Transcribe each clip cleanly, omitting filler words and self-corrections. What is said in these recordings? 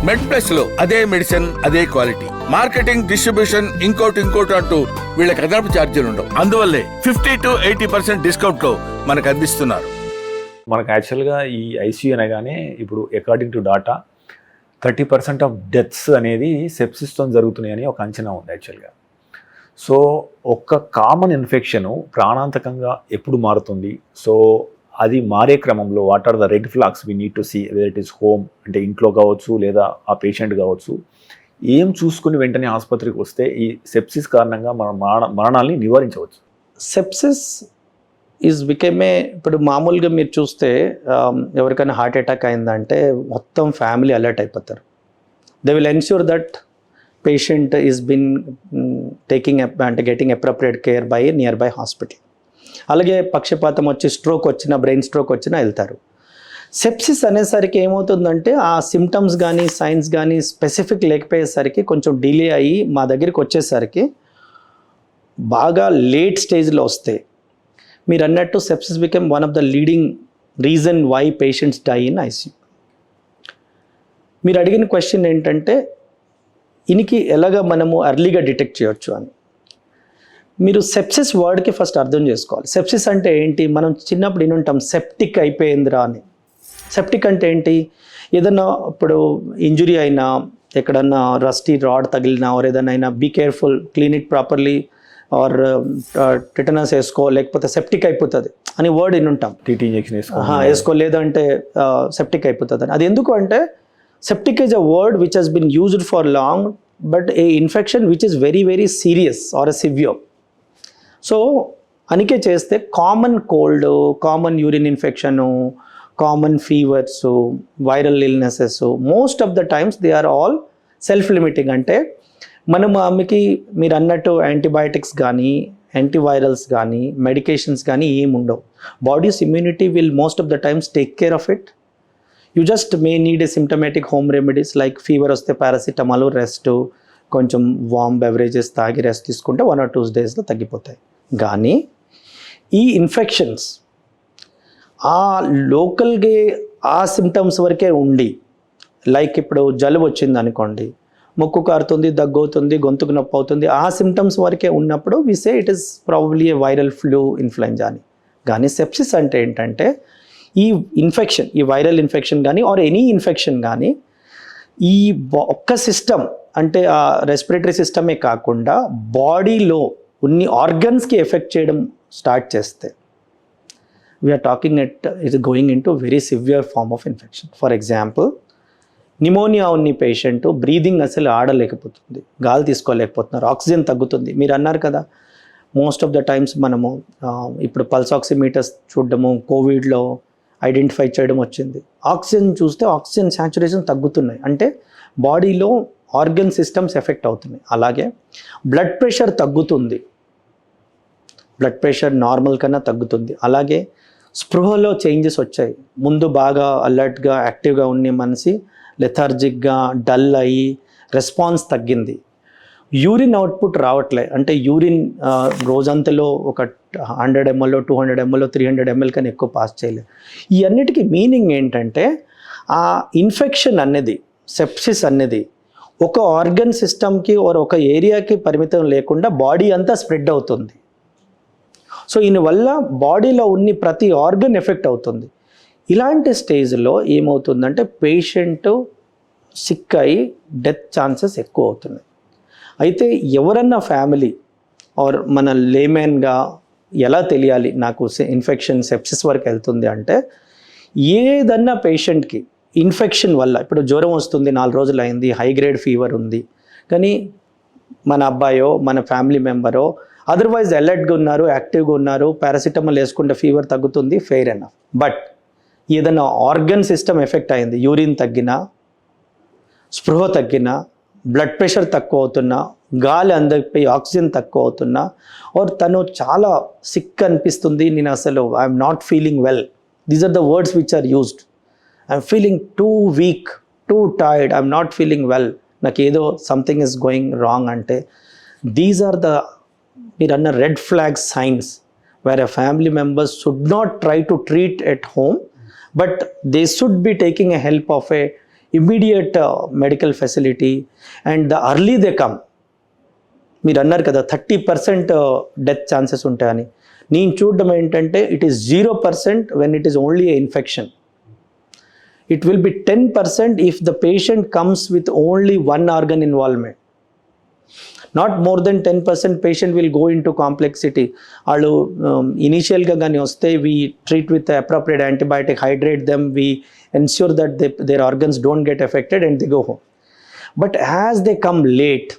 మెడ్ plus లో అదే medicine అదే క్వాలిటీ, మార్కెటింగ్ డిస్ట్రిబ్యూషన్ ఇంకోటి అంటూ వీళ్ళకి అదనపు ఛార్జీలు ఉండవు. అందువల్లే 50 to 80% డిస్కౌంట్ లో మనకు అందిస్తున్నారు. మనకు యాక్చువల్గా ఈ ఐసీయూ అనగానే ఇప్పుడు according to data 30% of deaths అనేది సెప్సిస్తో జరుగుతున్నాయని ఒక అంచనా ఉంది యాక్చువల్గా. సో ఒక్క కామన్ ఇన్ఫెక్షను ప్రాణాంతకంగా ఎప్పుడు మారుతుంది, సో అది మారే క్రమంలో what are the red flags we need to see, whether it is home అంటే ఇంట్లో కావచ్చు లేదా ఆ పేషెంట్ కావచ్చు, ఏం చూసుకుని వెంటనే ఆసుపత్రికి వస్తే ఈ సెప్సిస్ కారణంగా మన మరణాలని నివారించవచ్చు. సెప్సిస్ ఈజ్ బికెమే, ఇప్పుడు మామూలుగా మీరు చూస్తే ఎవరికైనా హార్ట్ అటాక్ అయిందంటే మొత్తం ఫ్యామిలీ అలర్ట్ అయిపోతారు. They will ensure that patient is been taking అంటే getting appropriate care by nearby hospital. అలాగే పక్షపాతం వచ్చి స్ట్రోక్ వచ్చినా, బ్రెయిన్ స్ట్రోక్ వచ్చినా వెళ్తారు. సెప్సిస్ అనేసరికి ఏమవుతుందంటే ఆ సిమ్టమ్స్ కానీ సైన్స్ కానీ స్పెసిఫిక్ లేకపోయేసరికి కొంచెం డిలే అయ్యి మా దగ్గరికి వచ్చేసరికి బాగా లేట్ స్టేజ్లో వస్తాయి. మీరు అన్నట్టు sepsis become one of the leading reason why patients die in ICU. మీరు అడిగిన క్వశ్చన్ ఏంటంటే ఇనికి ఎలాగ మనము ఎర్లీగా డిటెక్ట్ చేయొచ్చు అని. మీరు సెప్సిస్ వర్డ్కి ఫస్ట్ అర్థం చేసుకోవాలి. సెప్సిస్ అంటే ఏంటి? మనం చిన్నప్పుడు వినుంటాం సెప్టిక్ అయిపోయిందిరా అని. సెప్టిక్ అంటే ఏంటి? ఏదన్నా ఇప్పుడు ఇంజురీ అయినా, ఎక్కడన్నా రస్టీ రాడ్ తగిలినా, ఆర్ ఏదైనా అయినా be careful, clean it properly, or tetanus వేసుకో, లేకపోతే సెప్టిక్ అయిపోతుంది అని వర్డ్ వినుంటాం. టీటీ ఇంజెక్షన్ వేసుకో లేదంటే సెప్టిక్ అయిపోతుంది అని. అది ఎందుకు అంటే septic is a word which has been used for long, but a infection which is very very serious or a severe. So anike cheste common cold, common urine infection, common fevers, viral illnesses, most of the times they are all self limiting. Ante మనము ఆమెకి మీరు అన్నట్టు antibiotics కానీ antivirals కానీ medications కానీ ఏమి ఉండవు. Bodies immunity will most of the times take care of it. You just may need a symptomatic home remedies like fever వస్తే పారాసిటమాల్, రెస్ట్, కొంచెం వామ్ బెవరేజెస్ తాగి రెస్ట్ తీసుకుంటే 1 or 2 daysలో తగ్గిపోతాయి. కానీ ఈ ఇన్ఫెక్షన్స్ ఆ లోకల్గా ఆ సిమ్టమ్స్ వరకే ఉండి, లైక్ ఇప్పుడు జలుబు వచ్చింది అనుకోండి, ముక్కు కారుతుంది, దగ్గు అవుతుంది, గొంతుకు నొప్పి అవుతుంది, ఆ సిమ్టమ్స్ వరకే ఉన్నప్పుడు we say it is probably a viral flu, influenza అని. కానీ సెప్సిస్ అంటే ఏంటంటే ఈ ఇన్ఫెక్షన్, ఈ వైరల్ ఇన్ఫెక్షన్ కానీ ఆర్ ఎనీ ఇన్ఫెక్షన్ కానీ ఈ ఒక్క సిస్టమ్ అంటే ఆ రెస్పిరేటరీ సిస్టమే కాకుండా బాడీలో ఉన్ని ఆర్గన్స్కి ఎఫెక్ట్ చేయడం స్టార్ట్ చేస్తే we are talking it going into very severe form of infection. For example, pneumonia ఉన్న పేషెంట్ బ్రీదింగ్ అసలు ఆడలేకపోతుంది, గాలి తీసుకోలేకపోతున్నారు, ఆక్సిజన్ తగ్గుతుంది. మీరు అన్నారు కదా, మోస్ట్ ఆఫ్ ద టైమ్స్ మనము ఇప్పుడు పల్స్ ఆక్సిమీటర్స్ చూడడము, కోవిడ్లో ఐడెంటిఫై చేయడం వచ్చింది. ఆక్సిజన్ చూస్తే ఆక్సిజన్ శాచురేషన్ తగ్గుతున్నాయి, అంటే బాడీలో ఆర్గన్ సిస్టమ్స్ ఎఫెక్ట్ అవుతున్నాయి. అలాగే బ్లడ్ ప్రెషర్ తగ్గుతుంది, బ్లడ్ ప్రెషర్ నార్మల్ కన్నా తగ్గుతుంది. అలాగే స్పృహలో చేంజెస్ వచ్చాయి. ముందు బాగా అలర్ట్గా యాక్టివ్గా ఉండే మనిషి లెథార్జిక్గా డల్ అయ్యి రెస్పాన్స్ తగ్గింది. యూరిన్ అవుట్పుట్ రావట్లే, అంటే యూరిన్ రోజంతలో ఒక 100 ml, 200 ml, 300 ml కన్నా ఎక్కువ పాస్ చేయలేదు. ఈ అన్నిటికీ మీనింగ్ ఏంటంటే ఆ ఇన్ఫెక్షన్ అనేది, సెప్సిస్ అనేది ఒక ఆర్గన్ సిస్టమ్కి ఒక ఏరియాకి పరిమితం లేకుండా బాడీ అంతా స్ప్రెడ్ అవుతుంది. సో దీనివల్ల బాడీలో ఉన్న ప్రతి ఆర్గన్ ఎఫెక్ట్ అవుతుంది. ఇలాంటి స్టేజ్లో ఏమవుతుందంటే పేషెంట్ సిక్ అయ్యి డెత్ ఛాన్సెస్ ఎక్కువ అవుతున్నాయి. అయితే ఎవరన్నా ఫ్యామిలీ ఆర్ మన లేమెన్గా ఎలా తెలియాలి నాకు ఇన్ఫెక్షన్ సెప్సిస్ వరకు వెళ్తుంది అంటే, ఏదన్నా పేషెంట్కి ఇన్ఫెక్షన్ వల్ల, ఇప్పుడు జ్వరం వస్తుంది, 4 రోజులు అయింది, హై గ్రేడ్ ఫీవర్ ఉంది, కానీ మన అబ్బాయో మన ఫ్యామిలీ మెంబరో అదర్వైజ్ అలర్ట్గా ఉన్నారు, యాక్టివ్గా ఉన్నారు, పారాసిటమాల్ వేసుకుంటే ఫీవర్ తగ్గుతుంది, ఫెయిర్ ఎనఫ్. బట్ ఏదైనా ఆర్గన్ సిస్టమ్ ఎఫెక్ట్ అయింది, యూరిన్ తగ్గినా, స్పృహ తగ్గినా, బ్లడ్ ప్రెషర్ తక్కువ అవుతున్నా, గాలి అందకపోయి ఆక్సిజన్ తక్కువ అవుతున్నా, ఆర్ తను చాలా సిక్ అనిపిస్తుంది, నేను అసలు I'm not feeling well, these are the words which are used. I'm feeling too weak, too tired, I'm not feeling well, నాకు ఏదో సంథింగ్ ఇస్ గోయింగ్ రాంగ్ అంటే, దీస్ ఆర్ ద మీరు అన్న red flag signs where a family members should not try to treat at home, but they should be taking a help of a immediate medical facility and the early they come. మీరు అన్నారు కదా 30% death chances ఉంటాయని. నేను చూడడం ఏంటంటే it is 0% when it is only A infection. It will be 10% if the patient comes with only one organ involvement. Not more than 10% patient will go into complexity. వాళ్ళు ఇనీషియల్గా కానీ వస్తే we treat with the appropriate antibiotic, hydrate them, we ensure that their organs don't get affected and they go home. But as they come late,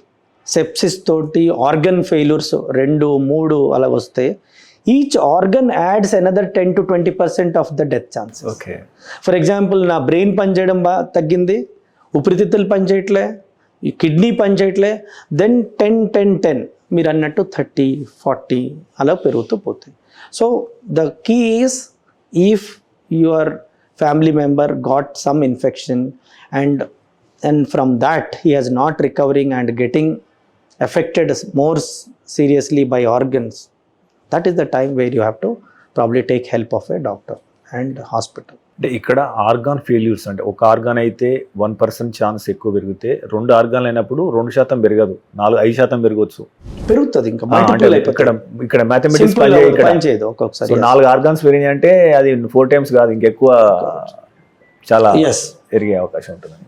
sepsis తోటి organ failures 2-3 అలా వస్తే each organ adds another 10 to 20% of the death chances. Okay. For example నా brain పనిచేయడం తగ్గింది, ఊపిరితిత్తులు పనిచేయట్లే, kidney పనిచేయట్లే, then 10 మీరు అన్నట్టు 30-40 అలా పెరుగుతూ పోతాయి. So the key is if your family member got some infection and from that he has not recovering and getting affected more seriously by organs, that is the time where you have to probably take help of a doctor and hospital. అంటే ఇక్కడ organ failures అంటే ఒక organ అయితే 1% chance ఎక్కువ పెరిగితే 2 ఆర్గాన్లు అయినప్పుడు 2% పెరగదు, 4-5% పెరగవచ్చు. పెరుగుతుంది ఇంకా అంటే ఇక్కడ మ్యాథమెటిక్స్ పనిచేయదు ఒక్కొక్కసారి. 4 ఆర్గాన్స్ పెరిగినాయి అంటే అది 4 times కాదు, ఇంకెక్కువ చాలా పెరిగే అవకాశం ఉంటుంది.